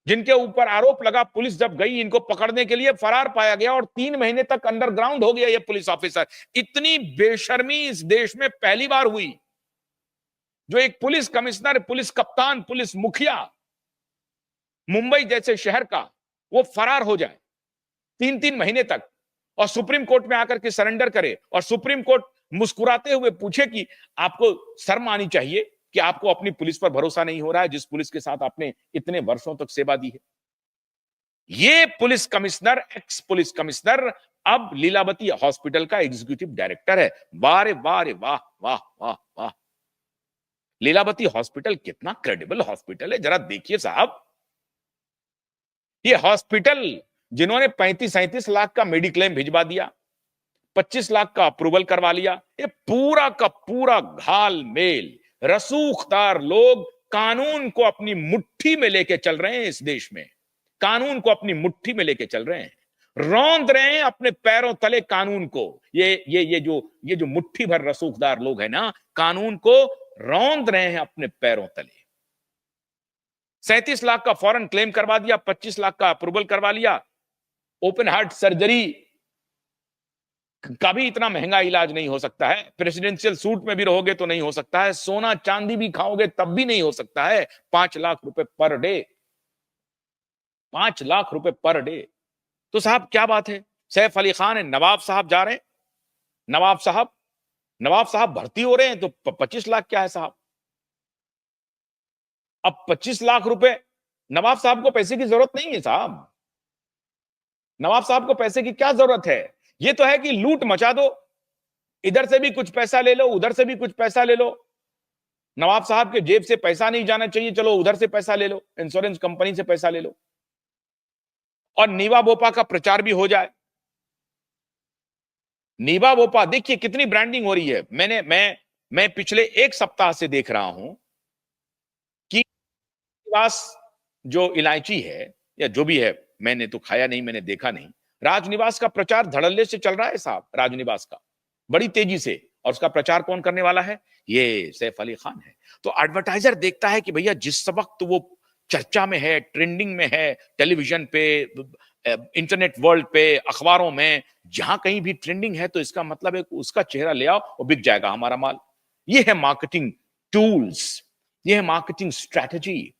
जिनके ऊपर आरोप लगा, पुलिस जब गई इनको पकड़ने के लिए, फरार पाया गया और 3 महीने तक अंडरग्राउंड हो गया ये पुलिस ऑफिसर। इतनी बेशर्मी इस देश में पहली बार हुई, जो एक पुलिस कमिश्नर, पुलिस कप्तान, पुलिस मुखिया मुंबई जैसे शहर का, वो फरार हो जाए 3-3 महीने तक और सुप्रीम कोर्ट में आकर के सरेंडर करे, और सुप्रीम कोर्ट मुस्कुराते हुए पूछे कि आपको शर्म आनी चाहिए कि आपको अपनी पुलिस पर भरोसा नहीं हो रहा है, जिस पुलिस के साथ आपने इतने वर्षों तक सेवा दी है। ये police commissioner, x police commissioner, अब लीलावती हॉस्पिटल का एग्जीक्यूटिव डायरेक्टर है। वाह रे वाह रे वाह वाह वाह वाह। लीलावती हॉस्पिटल कितना क्रेडिबल हॉस्पिटल है, जरा देखिए साहब। ये हॉस्पिटल जिन्होंने 35-37 लाख का मेडिक्लेम भिजवा दिया, 25 लाख का अप्रूवल करवा लिया, ये पूरा का पूरा घाल मेल रसूखदार लोग कानून को अपनी मुट्ठी में लेके चल रहे हैं। इस देश में कानून को अपनी मुट्ठी में लेके चल रहे हैं, रौंद रहे हैं अपने पैरों तले कानून को। ये जो मुट्ठी भर रसूखदार लोग हैं ना, कानून को रौंद रहे हैं अपने पैरों तले। 37 लाख का फॉरेन क्लेम करवा दिया, 25 लाख का अप्रूवल करवा लिया। ओपन हार्ट सर्जरी का भी इतना महंगा इलाज नहीं हो सकता है, प्रेसिडेंशियल सूट में भी रहोगे तो नहीं हो सकता है, सोना चांदी भी खाओगे तब भी नहीं हो सकता है। 5 लाख रुपए पर डे, 5 लाख रुपए पर डे। तो साहब क्या बात है, सैफ अली खान है, नवाब साहब जा रहे हैं, नवाब साहब भर्ती हो रहे हैं, तो 25 लाख क्या है साहब। अब 25 लाख रुपए, नवाब साहब को पैसे की जरूरत नहीं है साहब, नवाब साहब को पैसे की क्या जरूरत है। ये तो है कि लूट मचा दो, इधर से भी कुछ पैसा ले लो, उधर से भी कुछ पैसा ले लो। नवाब साहब के जेब से पैसा नहीं जाना चाहिए, चलो उधर से पैसा ले लो, इंश्योरेंस कंपनी से पैसा ले लो, और नीवा बोपा का प्रचार भी हो जाए। नीवा बोपा देखिए कितनी ब्रांडिंग हो रही है। मैं पिछले 1 सप्ताह से देख रहा हूं कि निवास जो इलायची है या जो भी है, मैंने तो खाया नहीं, मैंने देखा नहीं, राजनिवास का प्रचार धड़ल्ले से चल रहा है साहब, राजनिवास का बड़ी तेजी से। और उसका प्रचार कौन करने वाला है, ये सैफ अली खान है। तो एडवर्टाइजर देखता है कि भैया जिस वक्त वो चर्चा में है, ट्रेंडिंग में है, टेलीविजन पे, इंटरनेट वर्ल्ड पे, अखबारों में, जहां कहीं भी ट्रेंडिंग है, तो इसका मतलब है कि उसका चेहरा ले आओ और बिक जाएगा हमारा माल। ये है मार्केटिंग टूल्स, ये है मार्केटिंग स्ट्रैटेजी।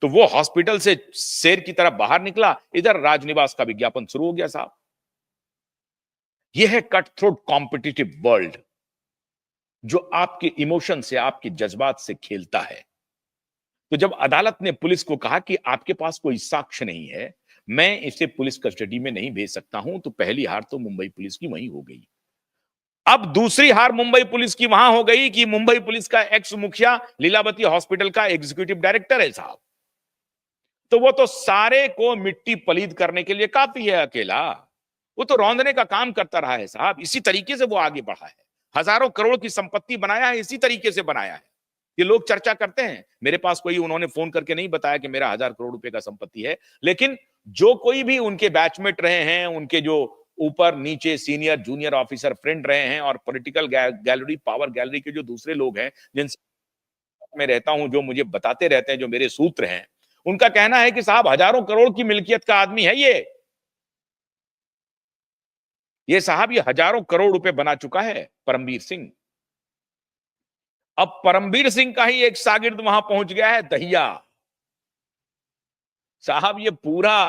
तो वो हॉस्पिटल से शेर की तरह बाहर निकला, इधर राजनिवास का विज्ञापन शुरू हो गया साहब। यह है कट थ्रोट कॉम्पिटिटिव वर्ल्ड, जो आपके इमोशन से, आपके जज्बात से खेलता है। तो जब अदालत ने पुलिस को कहा कि आपके पास कोई साक्ष्य नहीं है, मैं इसे पुलिस कस्टडी में नहीं भेज सकता हूं, तो पहली हार तो मुंबई पुलिस की वहीं हो गई। अब दूसरी हार मुंबई पुलिस की वहां हो गई कि मुंबई पुलिस का एक्स मुखिया लीलावती हॉस्पिटल का एग्जीक्यूटिव डायरेक्टर है साहब। तो वो तो सारे को मिट्टी पलीद करने के लिए काफी है अकेला, वो तो रौंदने का काम करता रहा है साहब। इसी तरीके से वो आगे बढ़ा है, हजारों करोड़ की संपत्ति बनाया है, इसी तरीके से बनाया है। ये लोग चर्चा करते हैं, मेरे पास कोई उन्होंने फोन करके नहीं बताया कि मेरा 1000 करोड़ रुपए का संपत्ति है, लेकिन जो कोई भी उनके बैचमेट रहे हैं, उनके जो ऊपर नीचे सीनियर जूनियर ऑफिसर फ्रेंड रहे हैं, और पॉलिटिकल गैलरी, पावर गैलरी के जो दूसरे लोग हैं जिनसे मैं रहता हूं, जो मुझे बताते रहते हैं, जो मेरे सूत्र हैं, उनका कहना है कि साहब हजारों करोड़ की मिल्कियत का आदमी है ये साहब, ये हजारों करोड़ रुपए बना चुका है परमवीर सिंह। अब परमवीर सिंह का ही एक शागिर्द वहां पहुंच गया है, दहिया साहब। ये पूरा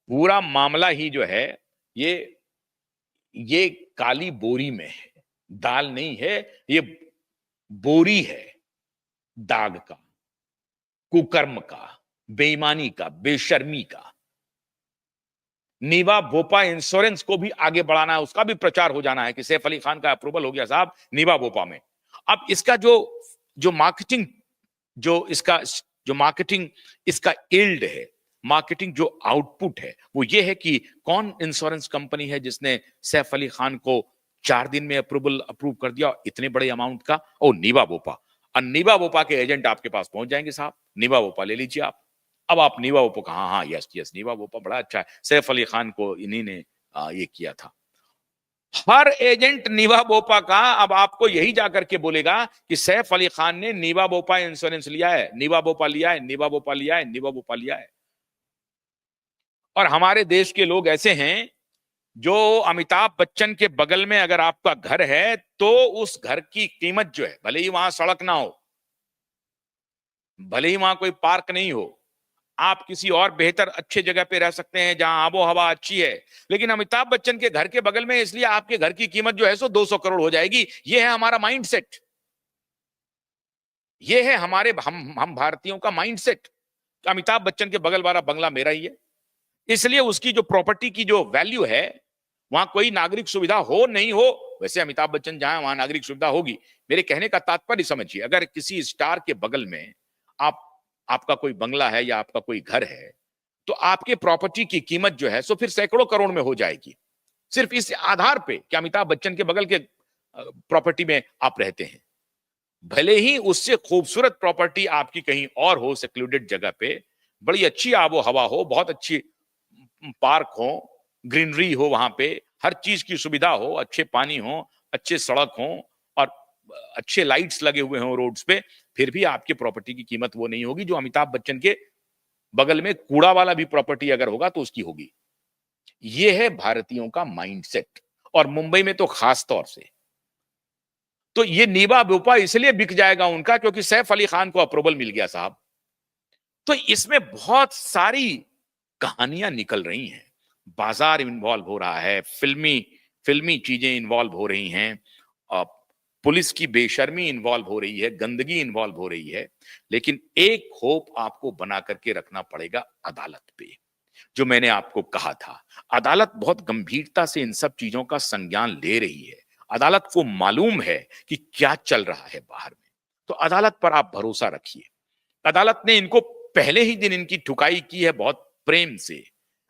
पूरा मामला ही जो है, ये काली बोरी में है, दाल नहीं है, ये बोरी है दाग का, कुकर्म का, बेईमानी का, बेशर्मी का। नीवा भोपा इंश्योरेंस को भी आगे बढ़ाना है, उसका भी प्रचार हो जाना है कि सैफ अली खान का अप्रूवल हो गया साहब नीवा भोपा में। अब इसका जो मार्केटिंग, जो मार्केटिंग इसका यील्ड है, मार्केटिंग जो आउटपुट है, वो ये है कि कौन इंश्योरेंस कंपनी है जिसने सैफ अली खान को 4 दिन में अप्रूव कर दिया इतने बड़े अमाउंट का, और नीवा भोपा। और नीवा भोपा के एजेंट आपके पास पहुंच जाएंगे साहब, नीवा भोपा ले लीजिए आप। अब आप नीवा भोपा का, हाँ हाँ यस यस, नीवा भोपा बड़ा अच्छा है, सैफ अली खान को इन्हीं ने ये किया था। हर एजेंट नीवा बोपा का अब आपको यही जाकर के बोलेगा कि सैफ अली खान ने नीवा बोपा इंश्योरेंस लिया है, नीवा बोपा लिया है, नीवा बोपा लिया है, नीवा बोपा लिया है। और हमारे देश के लोग ऐसे हैं जो अमिताभ बच्चन के बगल में अगर आपका घर है तो उस घर की कीमत जो है, भले ही वहां सड़क ना हो, भले ही वहां कोई पार्क नहीं हो, आप किसी और बेहतर अच्छे जगह पे रह सकते हैं जहां आबो हवा अच्छी है, लेकिन अमिताभ बच्चन के घर के बगल में, इसलिए आपके घर की कीमत जो है सो 200 करोड़ हो जाएगी। ये है हमारा माइंडसेट, ये है हमारे हम भारतीयों का माइंडसेट। अमिताभ बच्चन के बगल वाला बंगला मेरा ही है, इसलिए उसकी जो प्रॉपर्टी की जो वैल्यू है, वहां कोई नागरिक सुविधा हो नहीं हो, वैसे अमिताभ बच्चन जहां वहां नागरिक सुविधा होगी। मेरे कहने का तात्पर्य समझिए, अगर किसी स्टार के बगल में आप आपका कोई बंगला है या आपका कोई घर है, तो आपके प्रॉपर्टी की कीमत जो है सो फिर सैकड़ों करोड़ में हो जाएगी, सिर्फ इस आधार पे कि अमिताभ बच्चन के बगल के प्रॉपर्टी में आप रहते हैं। भले ही उससे खूबसूरत प्रॉपर्टी आपकी कहीं और हो, सेक्लूडेड जगह पे, बड़ी अच्छी आबो हवा हो, बहुत अच्छी पार्क हो, ग्रीनरी हो, वहां पे हर चीज की सुविधा हो, अच्छे पानी हो, अच्छे सड़क हो और अच्छे लाइट्स लगे हुए हों रोड्स पे, फिर भी आपके प्रॉपर्टी की कीमत वो नहीं होगी जो अमिताभ बच्चन के बगल में कूड़ा वाला भी प्रॉपर्टी अगर होगा तो उसकी होगी। ये है भारतीयों का माइंडसेट, और मुंबई में तो खास तौर से। तो ये नीबा बोपा इसलिए बिक जाएगा उनका क्योंकि सैफ अली खान को अप्रूवल मिल गया साहब। तो इसमें बहुत सारी कहानियां निकल रही हैं, बाजार इन्वॉल्व हो रहा है, फिल्मी फिल्मी चीजें इन्वॉल्व हो रही हैं, पुलिस की बेशर्मी इन्वॉल्व हो रही है, गंदगी इन्वॉल्व हो रही है, लेकिन एक होप आपको बना करके रखना पड़ेगा अदालत पे। जो मैंने आपको कहा था, अदालत बहुत गंभीरता से इन सब चीजों का संज्ञान ले रही है। अदालत को मालूम है कि क्या चल रहा है बाहर में, तो अदालत पर आप भरोसा रखिए। अदालत ने इनको पहले ही दिन इनकी ठुकाई की है बहुत प्रेम से।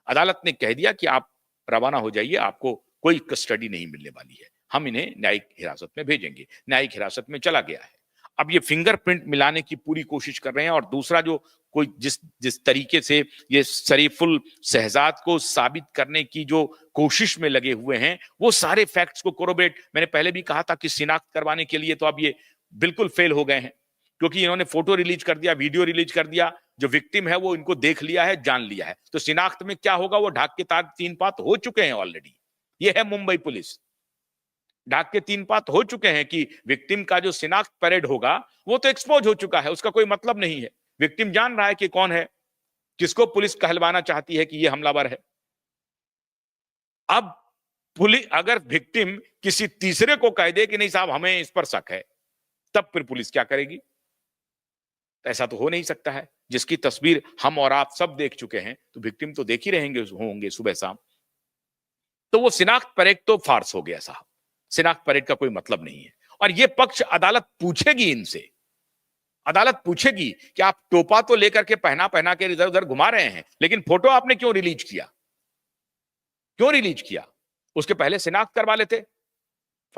अदालत ने कह दिया कि आप रवाना हो जाइए, आपको कोई कस्टडी नहीं मिलने वाली है, हम इन्हें न्यायिक हिरासत में भेजेंगे। न्यायिक हिरासत में चला गया है। अब ये फिंगरप्रिंट मिलाने की पूरी कोशिश कर रहे हैं, और दूसरा जो कोई जिस जिस तरीके से ये शरीफुल शहजाद को साबित करने की जो कोशिश में लगे हुए हैं, वो सारे फैक्ट्स को कोरोबरेट, मैंने पहले भी कहा था कि शिनाख्त करवाने के लिए तो अब ये बिल्कुल फेल हो गए हैं, क्योंकि इन्होंने फोटो रिलीज कर दिया, वीडियो रिलीज कर दिया, जो विक्टिम है वो इनको देख लिया है, जान लिया है, तो शिनाख्त में क्या होगा, वो ढाक के तार तीन पात हो चुके हैं ऑलरेडी। ये है मुंबई पुलिस, ढाक के तीन पात हो चुके हैं कि विक्टिम का जो शिनाख्त परेड होगा वो तो एक्सपोज हो चुका है, उसका कोई मतलब नहीं है। विक्टिम जान रहा है कि कौन है, किसको पुलिस कहलवाना चाहती है कि ये हमलावर है। अब पुलिस अगर विक्टिम किसी तीसरे को कह दे कि नहीं साहब हमें इस पर शक है, तब फिर पुलिस क्या करेगी? ऐसा तो हो नहीं सकता है। जिसकी तस्वीर हम और आप सब देख चुके हैं, तो विक्टिम तो देख ही रहेंगे होंगे सुबह शाम। तो वो शिनाख्त परेड तो फार्स हो गया साहब, शिनाख्त परेड का कोई मतलब नहीं है। और ये पक्ष अदालत पूछेगी इनसे, अदालत पूछेगी कि आप टोपा तो लेकर के पहना पहना के इधर उधर घुमा रहे हैं, लेकिन फोटो आपने क्यों रिलीज किया, क्यों रिलीज किया? उसके पहले शिनाख्त करवा लेते,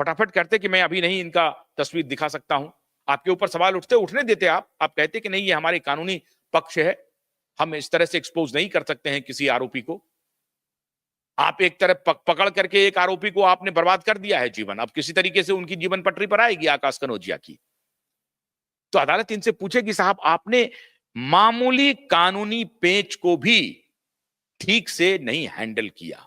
फटाफट करते कि मैं अभी नहीं इनका तस्वीर दिखा सकता हूं। आपके ऊपर सवाल उठने देते, आप कहते कि नहीं ये हमारे कानूनी पक्ष है, हम इस तरह से एक्सपोज नहीं कर सकते हैं किसी आरोपी को। आप एक तरफ पकड़ करके एक आरोपी को आपने बर्बाद कर दिया है जीवन, अब किसी तरीके से उनकी जीवन पटरी पर आएगी आकाश कनौजिया की। तो अदालत इनसे पूछेगी साहब आपने मामूली कानूनी पेच को भी ठीक से नहीं हैंडल किया,